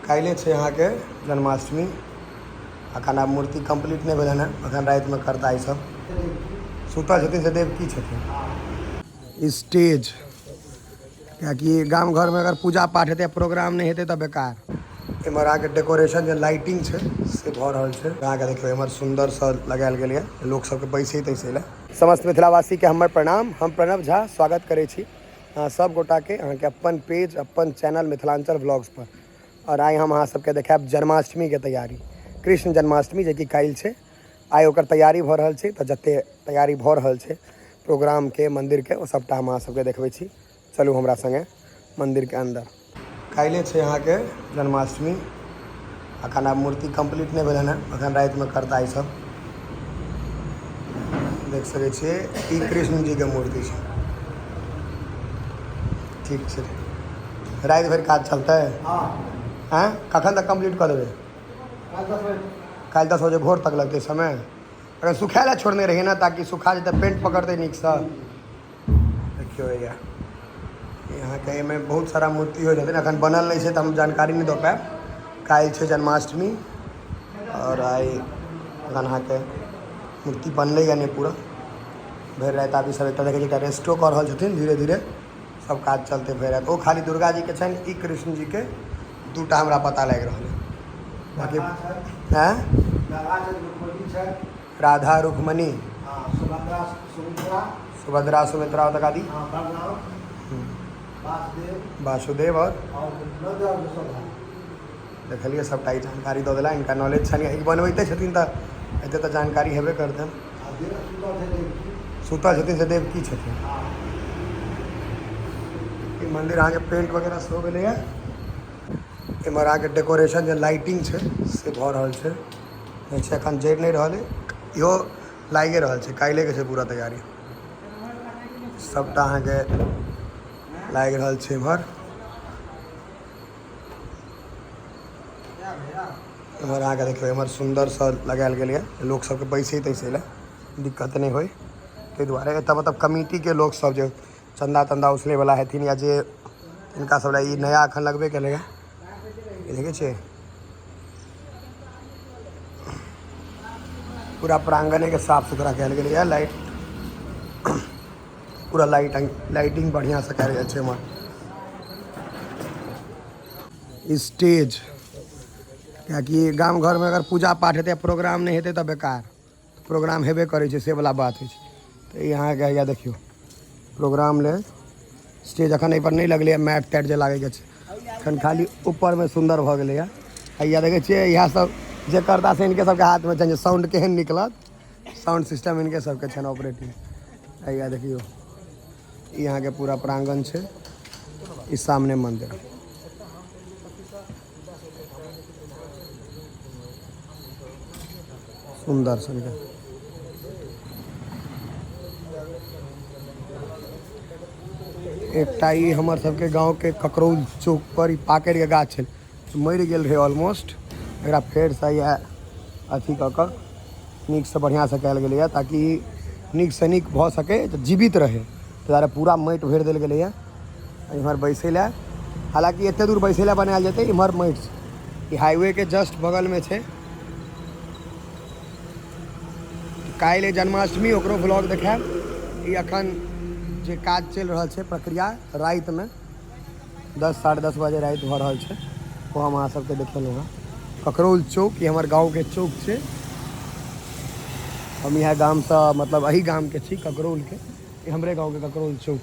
काल्हि छै अहाँके जन्माष्टमी। अखन आब मूर्ति कंप्लीट नहीं भेल है, अखन रात में करता ई सब। सुतल छथिन से देव की छथिन स्टेज, कि गाम घर में अगर पूजा पाठ हेतै प्रोग्राम नहीं हेतै तऽ बेकार। इमहर अहाँके डेकोरेशन जो लाइटिंग छै से भऽ रहल छै। अहाँके देखियौ इमहर सुंदर सा लगायल गेल है, लोक सबके बैसे तैसे ले। समस्त मिथिलावासी के हमर प्रणाम। हम प्रणव झा स्वागत करै छी सब गोटा के अहाँके अपन पेज अपन चैनल मिथिलांचल व्लॉग्स पर। और आइ हम अहाँ सबके देखायब जन्माष्टमी के तैयारी, कृष्ण जन्माष्टमी जे कि काल्हि छै। आइ ओकर तैयारी भऽ रहल छै, तऽ जते तैयारी भऽ रहल छै प्रोग्राम के मंदिर के, ओ सबटा हम अहाँ सबके देखबै छी। चलू हमरा संगे मंदिर के अंदर। काल्हि छै अहाँके जन्माष्टमी। अखन आब मूर्ति कंप्लीट नहीं भेल है, अखन रात में करता ई सब। देख सकै छियै ई कृष्ण जी के मूर्ति छै। ठीक छै, रात भर काज चलते हैं। कखन तक कंप्लीट कर देबै? काल्हि 10 बजे भोर तक लगते समय। अगर सुखाय ला छोड़ने रहिए ना, ताकि सुखा जेतै, पेंट पकड़ते नीक सा। देखियो यहाँ के में बहुत सारा मूर्ति हो जाते, अखन बनल नहीं है तो हम जानकारी नहीं दे पाएब। काल्हि छै जन्माष्टमी और आई अखन अहाँके मूर्ति बनलै या नहीं पूरा भरि रात। आब सब एक देखै छी रेस्टो कर रहल छथिन, धीरे धीरे सब काज चलते भरि रात। ओ खाली दुर्गा जी के छनि, ई कृष्ण जी के दूटा हमरा पता लागि रहल है। बाकी राधा रुक्मणी, सुभद्रा सुमित्रा तक आदि, वासुदेव और देखलिए सबटा ई जानकारी दऽ देला। इनका नॉलेज छनि, ई बनबैते छथिन तऽ एते तऽ जानकारी हेबे करतनि। सुतल छथिन से देव की छथिन। ई मंदिर अहाँके पेंट वगैरह से हो गेलै है। इमहर अहाँके डेकोरेशन जो लाइटिंग छै से भऽ रहल छै। एखन जरि नहीं रहल है, इहो लागे रहल छै। काल्हि के छै पूरा तैयारी, सबटा अहाँके लागि रहल छै। इमहर अहाँके देखियौ इमहर सुंदर सा लगायल गेल है, लोक सबके बैसे तैसे ले दिक्कत नहीं होय। ताहि दुआरे एतऽ मतलब कमिटी के लोग सब जो चंदा तंदा उसले वाला हेथिन, या जे इनका सब ई नया अखन लगबे केले है। देखे छियै पूरा प्रांगणे के साफ सुथरा कयल गेलै है। लाइट पूरा लाइटिंग बढ़िया से कयल गेल छै। इमहर स्टेज, कि गाम घर में अगर पूजा पाठ हेतै प्रोग्राम नहीं हेतै तऽ बेकार। प्रोग्राम हेबे करे छै से वाला बात होइ छै। तो यहाँ के या देखियो प्रोग्राम ले स्टेज अखन एहि पर नहीं लगले है, मैट तैट जे लागे के छै अखन खाली ऊपर में सुंदर भऽ गेलै है। या देखे छियै इएह सब जे करता से इनके सबके हाथ में छै, साउंड केहन निकलत, साउंड सिस्टम इनके सबके छनि ऑपरेटिंग। या देखियो यहाँ के पूरा प्रांगण छै, इस सामने मंदिर। सुंदर सुंदर एकटा ई हमर सबके गाँव के ककरौल चौक पर ई पाकड़ के गाछ छै, मरि गेल रहे ऑलमोस्ट। एकरा फेर से या अथी कऽ कऽ नीक से बढ़िया से कयल गेलै है, ताकि नीक से नीक भऽ सके, जीवित रहे। ताहि दुआरे पूरा माटि भरि देल गेलै है इम्हर बैसे ला। हालांकि एते दूर बैसे ला बनायल जेतै, इम्हर माटि छै। ई हाईवे के जस्ट बगल में छै। काल्हि जन्माष्टमी, ओकरो व्लॉग देखायब। ई अखन जे काज चलि रहल छै प्रक्रिया, रात में 10 साढ़े 10 बजे रात भऽ रहल छै, वो हम अहाँ सबके देखेलहुँ हँ। ककरौल चौक, ये हमारे गाँव के चौक छै। हम यहाँ गाम से मतलब अही गाम के छी, ककरौल के, हमरे गाँव के ककरौल चौक।